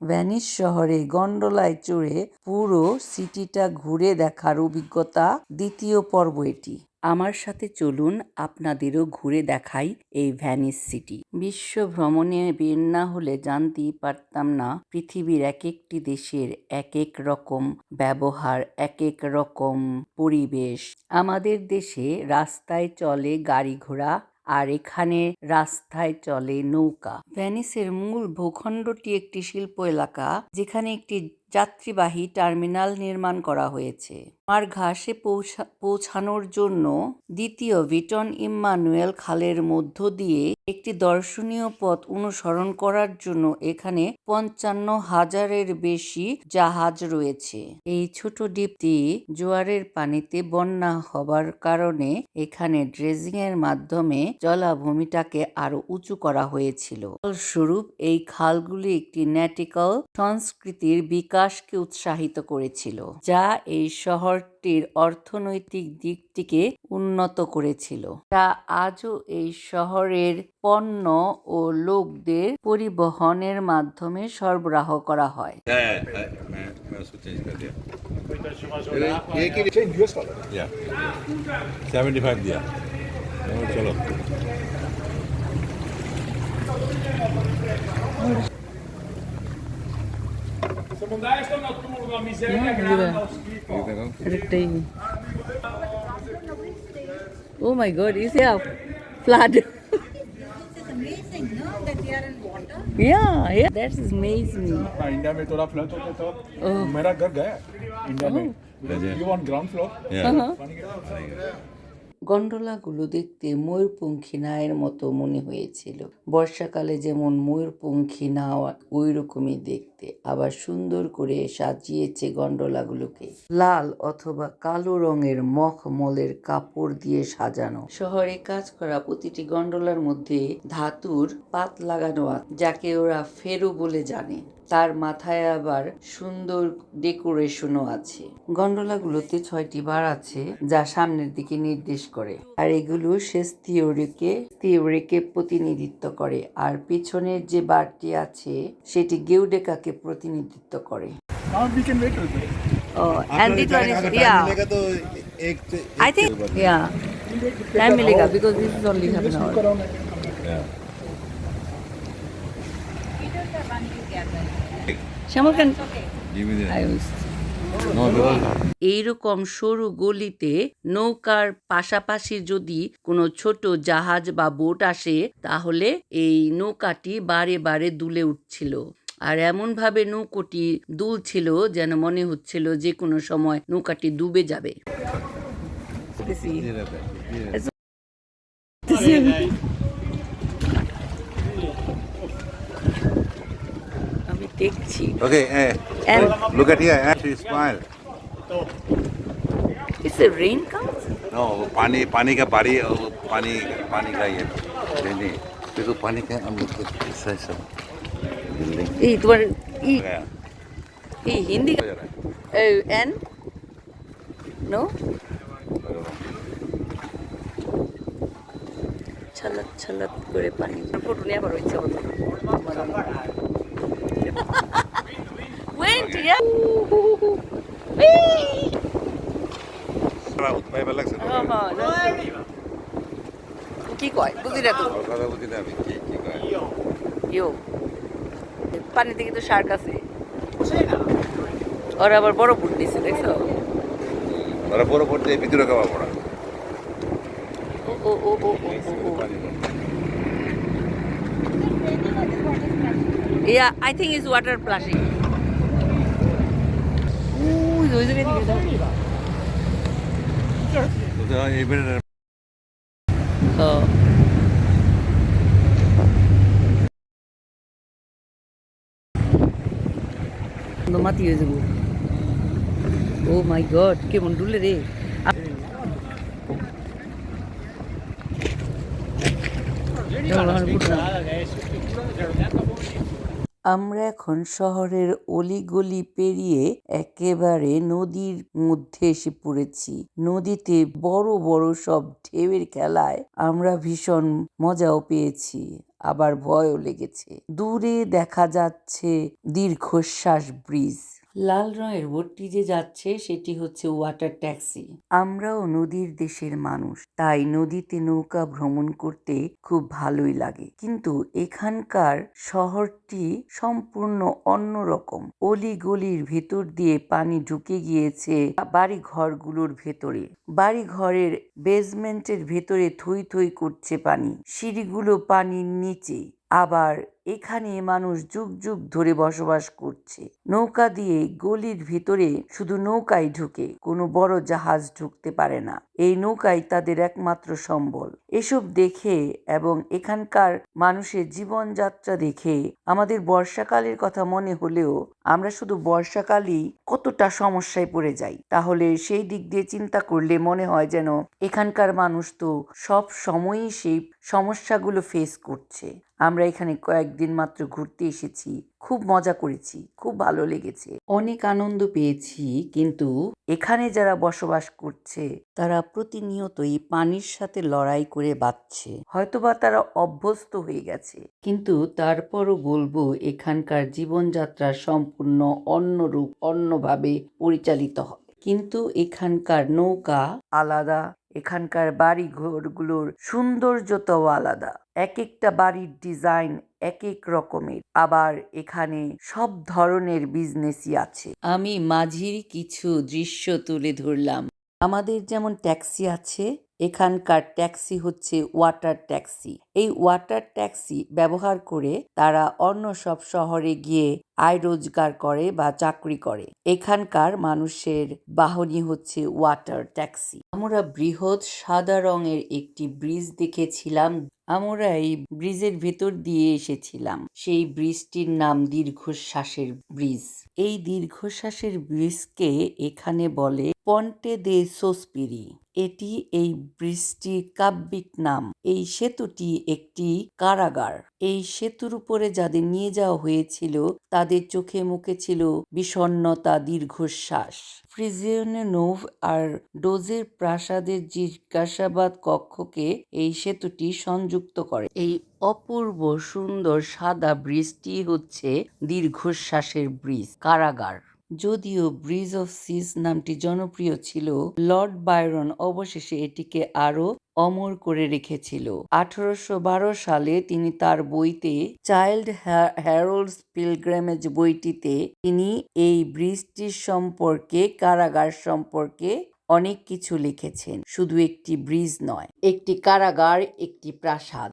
Venice শহরে গন্ডোলায় চড়ে পুরো সিটিটা ঘুরে দেখার অভিজ্ঞতা দ্বিতীয় পর্ব এটি। আমার সাথে চলুন, আপনাদেরও ঘুরে দেখাই এই ভেনিস সিটি। বিশ্ব ভ্রমণে বের না হলে জানতেই পারতাম না পৃথিবীর এক একটি দেশের এক এক রকম ব্যবহার, এক এক রকম পরিবেশ। আমাদের দেশে রাস্তায় চলে গাড়ি ঘোড়া, আর এখানে রাস্তায় চলে নৌকা। ভেনিসের মূল ভূখণ্ডটি একটি শিল্প এলাকা, যেখানে একটি যাত্রীবাহী টার্মিনাল নির্মাণ করা হয়েছে। মারঘাসে পৌঁছানোর জন্য দ্বিতীয় ভিটন ইম্মানুয়েল খালের মধ্য দিয়ে একটি দর্শনীয় পথ অনুসরণ করার জন্য এখানে ৫৫,০০০-এর বেশি জাহাজ রয়েছে। এই ছোট দ্বীপটি জোয়ারের পানিতে বন্যা হবার কারণে এখানে ড্রেজিং এর মাধ্যমে জলাভূমিটাকে আরো উঁচু করা হয়েছিল। ফলস্বরূপ এই খালগুলি একটি ন্যাটিক্যাল সংস্কৃতির বিকাশকে উৎসাহিত করেছিল, যা এই শহরটির অর্থনৈতিক দিকটিকে উন্নত করেছিল। তা আজও এই শহরের পণ্য ও লোকদের পরিবহনের মাধ্যমে সরবরাহ করা হয়। Oh my God, is there a flood? This is amazing, no? That we are in water. Yeah, that's amazing. India में थोड़ा फ्लड होता तो मेरा घर गया इंडिया में यू ऑन ग्राउंड फ्लोर গন্ডোলাগুলো দেখতে ময়ূরপঙ্খী নায়ের মতো মনে হয়েছিল। বর্ষাকালে যেমন ময়ূরপঙ্খী নাও ওই রকমই দেখতে, আবার সুন্দর করে সাজিয়েছে গন্ডোলাগুলোকে। লাল অথবা কালো রঙের মখমলের কাপড় দিয়ে সাজানো। শহরে কাজ করা প্রতিটি গন্ডোলার মধ্যে ধাতুর পাত লাগানো আছে, যাকে ওরা ফেরো বলে জানে। তার মাথায় আবার সুন্দর ডেকোরেশনও আছে। গন্ডোলাগুলোতে 6টি বার আছে, যা সামনের দিকে নির্দেশ করে, আর এগুলো শেষ থিওরিকে প্রতিনিধিত্ব করে। আর পিছনের যে বারটি আছে সেটি গেউডেকাকে প্রতিনিধিত্ব করে। Now we can wait with And it one is, yeah, I think, yeah, time milega because this is only half an hour. Shamal can এইরকম সরু গলিতে নৌকার পাশাপাশি যদি কোনো ছোট জাহাজ বা বোট আসে, তাহলে এই নৌকাটি বারে বারে দুলে উঠছিল, আর এমন ভাবে নৌকাটি দুলছিল যেন মনে হচ্ছিল যে কোনো সময় নৌকাটি ডুবে যাবে। আমি দেখছি। Okay, And look at here, she smile. it's a rain comes? No, पानी का बारी, पानी का ये नहीं, देखो पानी का हम लोग ऐसा सब बिल्डिंग এই তোমার गया এই হিন্দি हो जा रहा है। and no ছলত ছলত করে পানি ফটো নিয়ে আবার ইচ্ছা হতো। Wait, yeah. ভাই ভালো লাগছে কি কয় বুঝি না তো। কথা বলতে আমি কি কয় ইয়ো পানিতে কিন্তু শার্ক আছে, ওরা আবার বড় বুট দিছে, দেখছো? ওরা বড় পড়তে ভিতরে খাওয়া পড়া ও ও ও ও ও Yeah, I think it's water splashing. Ooh, those are really এইবারে মাতি হয়ে যাবো। ও মাই গড, কেমন ডুলে রে। আমরা এখন শহরের অলিগলি পেরিয়ে একেবারে নদীর মধ্যে এসে পড়েছি। নদীতে বড় বড় সব ঢেউয়ের খেলায় আমরা ভীষণ মজাও পেয়েছি, আবার ভয়ও লেগেছে। দূরে দেখা যাচ্ছে দীর্ঘশ্বাস ব্রিজ। লাল রঙের বোটটি যে যাচ্ছে সেটি হচ্ছে ওয়াটার ট্যাক্সি। আমরাও নদীর দেশের মানুষ, তাই নদীতে নৌকা ভ্রমণ করতে খুব ভালোই লাগে। কিন্তু এখানকার শহরটি সম্পূর্ণ অন্যরকম। অলিগলির ভেতর দিয়ে পানি ঢুকে গিয়েছে বাড়ি ঘরগুলোর ভেতরে। বাড়ি ঘরের বেসমেন্টের ভেতরে থই থই করছে পানি, সিঁড়িগুলো পানির নিচে। আবার এখানে মানুষ যুগ যুগ ধরে বসবাস করছে। নৌকা দিয়ে গলির ভিতরে শুধু নৌকাই ঢুকে, কোনো বড় জাহাজ ঢুকতে পারে না। এই নৌকাই তাদের একমাত্র সম্বল। এসব দেখে এবং এখানকার মানুষের জীবনযাত্রা দেখে আমাদের বর্ষাকালের কথা মনে হলেও আমরা শুধু বর্ষাকালই কতটা সমস্যায় পড়ে যাই। তাহলে সেই দিক দিয়ে চিন্তা করলে মনে হয় যেন এখানকার মানুষ তো সব সময়ই সেই সমস্যাগুলো ফেস করছে। আমরা এখানে কয়েকদিন মাত্র ঘুরতে এসেছি, খুব মজা করেছি, খুব ভালো লেগেছে, অনেক আনন্দ পেয়েছি। কিন্তু এখানে যারা বসবাস করছে তারা প্রতিনিয়তই পানির সাথে লড়াই করে বাঁচছে। হয়তোবা তারা অভ্যস্ত হয়ে গেছে, কিন্তু তারপরও বলবো এখানকার জীবনযাত্রা সম্পূর্ণ অন্যরূপ, অন্যভাবে পরিচালিত হয়। কিন্তু এখানকার নৌকা আলাদা, এখানকার বাড়ি ঘরগুলোর সৌন্দর্যটাও আলাদা। এক একটা বাড়ির ডিজাইন এক এক রকমের। আবার এখানে সব ধরনের বিজনেসই আছে। আমি মাঝির কিছু দৃশ্য তুলে ধরলাম। আমাদের যেমন ট্যাক্সি আছে, এখানকার ট্যাক্সি হচ্ছে ওয়াটার ট্যাক্সি। এই ওয়াটার ট্যাক্সি ব্যবহার করে তারা অন্য সব শহরে গিয়ে আয় রোজগার করে বা চাকরি করে। এখানকার মানুষের বাহনই হচ্ছে ওয়াটার ট্যাক্সি। আমরা বৃহৎ সাদা রঙের একটি ব্রিজ দেখেছিলাম। আমরা এই ব্রিজের ভেতর দিয়ে এসেছিলাম। সেই ব্রিজটির নাম দীর্ঘশ্বাসের ব্রিজ। এই দীর্ঘশ্বাসের ব্রিজকে এখানে বলে পন্টে দে সোস্পিরি। এটি এই ব্রিজটির কাব্যিক নাম। এই সেতুটি একটি কারাগার। এই সেতুর উপরে যাদের নিয়ে যাওয়া হয়েছিল তাদের চোখে মুখে ছিল বিষণ্ণতা, দীর্ঘশ্বাস। ফ্রিজিয়ানোভ আর ডোজের প্রাসাদের জিজ্ঞাসাবাদ কক্ষকে এই সেতুটি সংযুক্ত করে। এই অপূর্ব সুন্দর সাদা ব্রিজটি হচ্ছে দীর্ঘশ্বাসের ব্রিজ, কারাগার। যদিও ব্রিজ অফ সিজ নামটি জনপ্রিয় ছিল, লর্ড বায়রন অবশেষে এটিকে আরো অমর করে রেখেছিল। 1812 সালে তিনি তার বইতে চাইল্ড হ্যারোল্ডস পিলগ্রিমেজ বইটিতে তিনি এই ব্রিজটির সম্পর্কে, কারাগার সম্পর্কে অনেক কিছু লিখেছেন। শুধু একটি ব্রিজ নয়, একটি কারাগার, একটি প্রাসাদ।